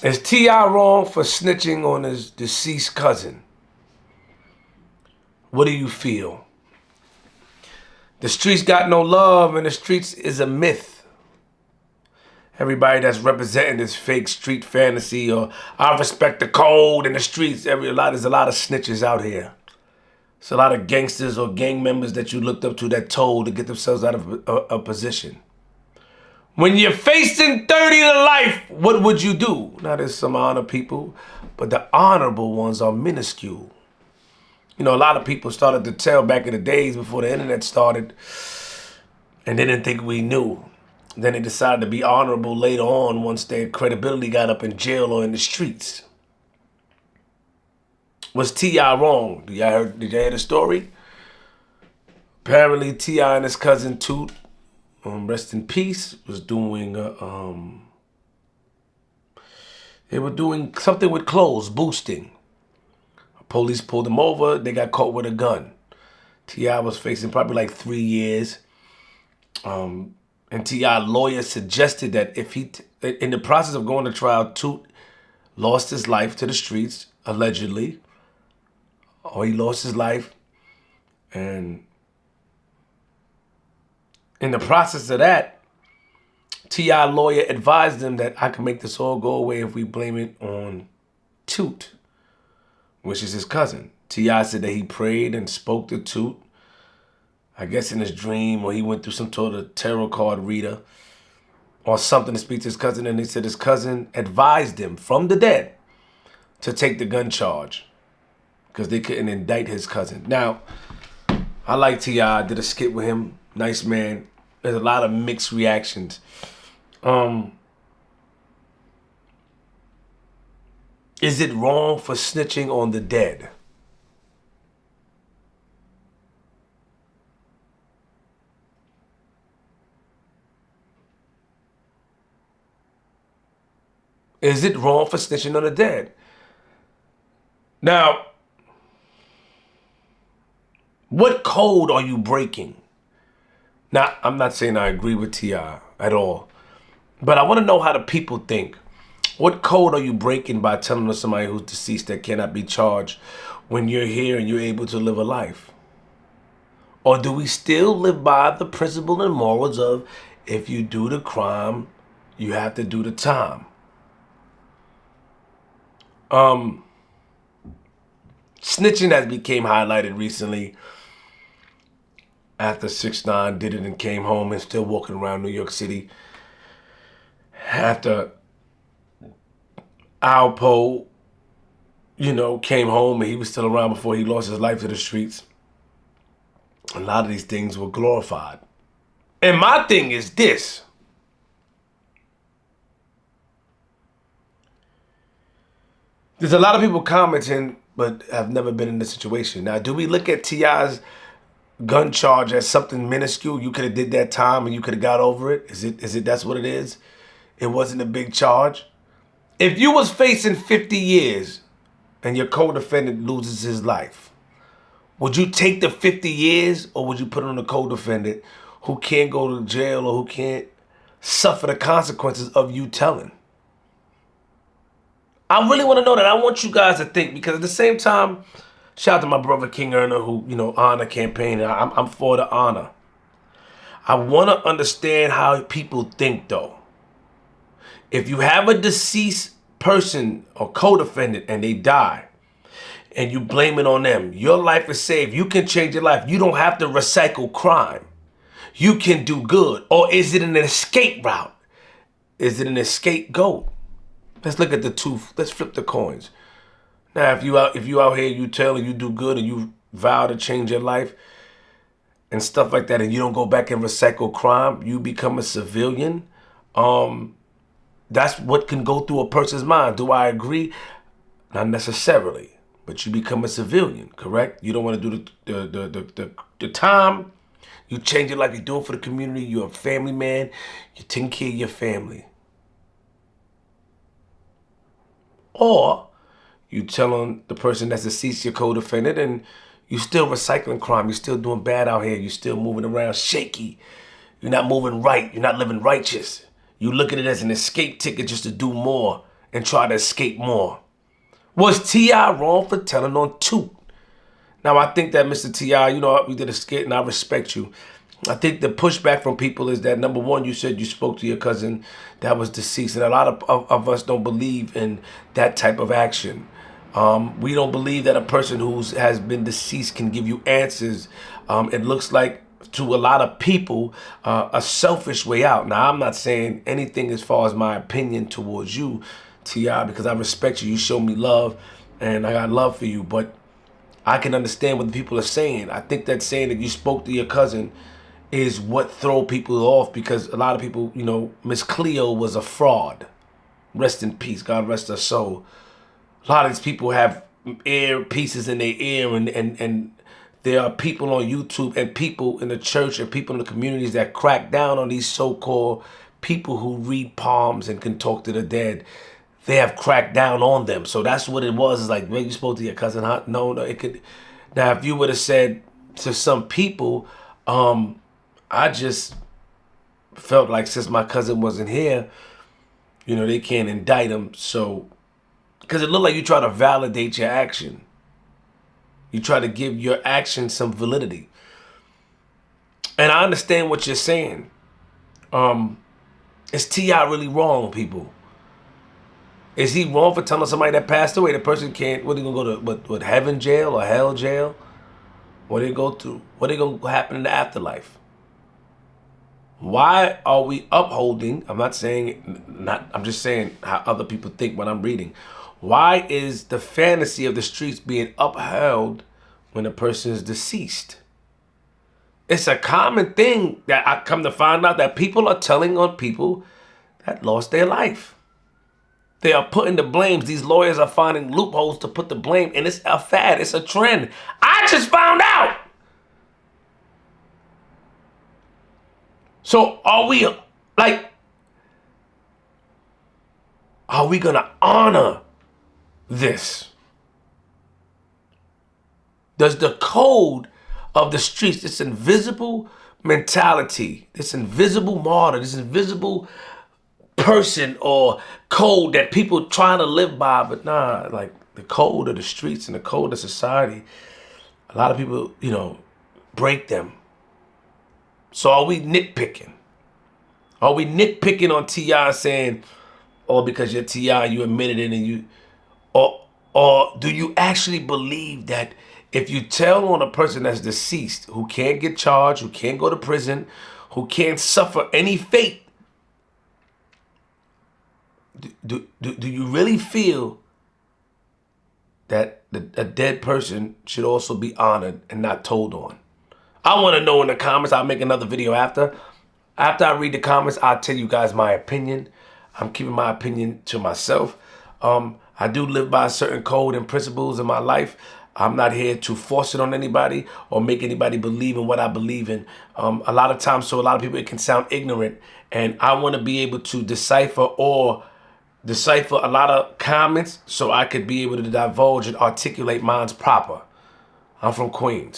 Is T.I. wrong for snitching on his deceased cousin? What do you feel? The streets got no love, and the streets is a myth. Everybody that's representing this fake street fantasy, or I respect the code in the streets. There's a lot of snitches out here. It's a lot of gangsters or gang members that you looked up to that told to get themselves out of a position. When you're facing 30 to life, what would you do? Now, there's some honor people, but the honorable ones are minuscule. You know, a lot of people started to tell back in the days before the internet started, and they didn't think we knew. Then they decided to be honorable later on once their credibility got up in jail or in the streets. Was T.I. wrong? Did y'all hear the story? Apparently, T.I. and his cousin Toot, rest in peace, was doing they were doing something with clothes, boosting. Police pulled him over. They got caught with a gun. T.I. was facing probably like 3 years. And T.I. lawyer suggested that if he, in the process of going to trial, Toot lost his life to the streets, allegedly. Or he lost his life. And in the process of that, T.I. lawyer advised him that I can make this all go away if we blame it on Toot, which is his cousin. T.I. said that he prayed and spoke to Toot, I guess in his dream, or he went through some sort of tarot card reader or something to speak to his cousin, and he said his cousin advised him from the dead to take the gun charge because they couldn't indict his cousin. Now, I like T.I. did a skit with him. Nice man. There's a lot of mixed reactions. Is it wrong for snitching on the dead? Is it wrong for snitching on the dead? Now, what code are you breaking? Now, I'm not saying I agree with T.I. at all, but I want to know how the people think. What code are you breaking by telling us somebody who's deceased that cannot be charged when you're here and you're able to live a life? Or do we still live by the principle and morals of if you do the crime, you have to do the time? Snitching has became highlighted recently after 6ix9ine did it and came home and still walking around New York City. After Alpo, came home and he was still around before he lost his life to the streets. A lot of these things were glorified. And my thing is this. There's a lot of people commenting, but have never been in this situation. Now, do we look at T.I.'s gun charge as something minuscule? You could have did that time and you could have got over it. Is it that's what it is? It wasn't a big charge. If you was facing 50 years and your co-defendant loses his life, would you take the 50 years or would you put it on the co-defendant who can't go to jail or who can't suffer the consequences of you telling? I really want to know that. I want you guys to think, because at the same time, shout out to my brother King Erner who, honor campaign. I'm for the honor. I want to understand how people think though. If you have a deceased person or co-defendant and they die and you blame it on them, your life is saved. You can change your life. You don't have to recycle crime. You can do good. Or is it an escape route? Is it an escape goat? Let's look at the two. Let's flip the coins. Now, if you out here, you tell and you do good and you vow to change your life and stuff like that, and you don't go back and recycle crime, you become a civilian. That's what can go through a person's mind. Do I agree? Not necessarily, but you become a civilian, correct? You don't want to do the time. You change your life. You do it for the community. You're a family man. You're taking care of your family. Or you telling the person that's deceased, your co-defendant, and you still recycling crime. You're still doing bad out here. You're still moving around shaky. You're not moving right. You're not living righteous. You look at it as an escape ticket just to do more and try to escape more. Was T.I. wrong for telling on Toot? Now, I think that Mr. T.I., you know, we did a skit and I respect you. I think the pushback from people is that, number one, you said you spoke to your cousin that was deceased. And a lot of us don't believe in that type of action. We don't believe that a person who has been deceased can give you answers. It looks like, to a lot of people, a selfish way out. Now, I'm not saying anything as far as my opinion towards you, T.I., because I respect you. You show me love, and I got love for you. But I can understand what the people are saying. I think that saying that you spoke to your cousin is what throw people off, because a lot of people, you know, Miss Cleo was a fraud. Rest in peace. God rest her soul. A lot of these people have ear pieces in their ear, and there are people on YouTube and people in the church and people in the communities that crack down on these so-called people who read palms and can talk to the dead. They have cracked down on them. So that's what it was. It's like, man, you spoke to your cousin, huh? No, it could. Now, if you would have said to some people, I just felt like since my cousin wasn't here, you know, they can't indict him. So, because it looked like you try to validate your action. You try to give your action some validity. And I understand what you're saying. Is T.I. really wrong, people? Is he wrong for telling somebody that passed away? The person can't, what, they gonna go to what, heaven jail or hell jail? What they go through? What they gonna happen in the afterlife? Why are we upholding? I'm not saying, I'm just saying how other people think when I'm reading. Why is the fantasy of the streets being upheld when a person is deceased? It's a common thing that I come to find out that people are telling on people that lost their life. They are putting the blames. These lawyers are finding loopholes to put the blame, and it's a fad. It's a trend. I just found out. So are we gonna honor this? Does the code of the streets, this invisible mentality, this invisible martyr, this invisible person or code that people trying to live by, but nah, like the code of the streets and the code of society, a lot of people, you know, break them. So are we nitpicking? Are we nitpicking on T.I. saying, oh, because you're T.I., you admitted it, and you, or do you actually believe that if you tell on a person that's deceased, who can't get charged, who can't go to prison, who can't suffer any fate, do you really feel that a dead person should also be honored and not told on? I want to know in the comments. I'll make another video after. After I read the comments, I'll tell you guys my opinion. I'm keeping my opinion to myself. I do live by a certain code and principles in my life. I'm not here to force it on anybody or make anybody believe in what I believe in. A lot of times, so a lot of people, it can sound ignorant. And I want to be able to decipher a lot of comments so I could be able to divulge and articulate minds proper. I'm from Queens.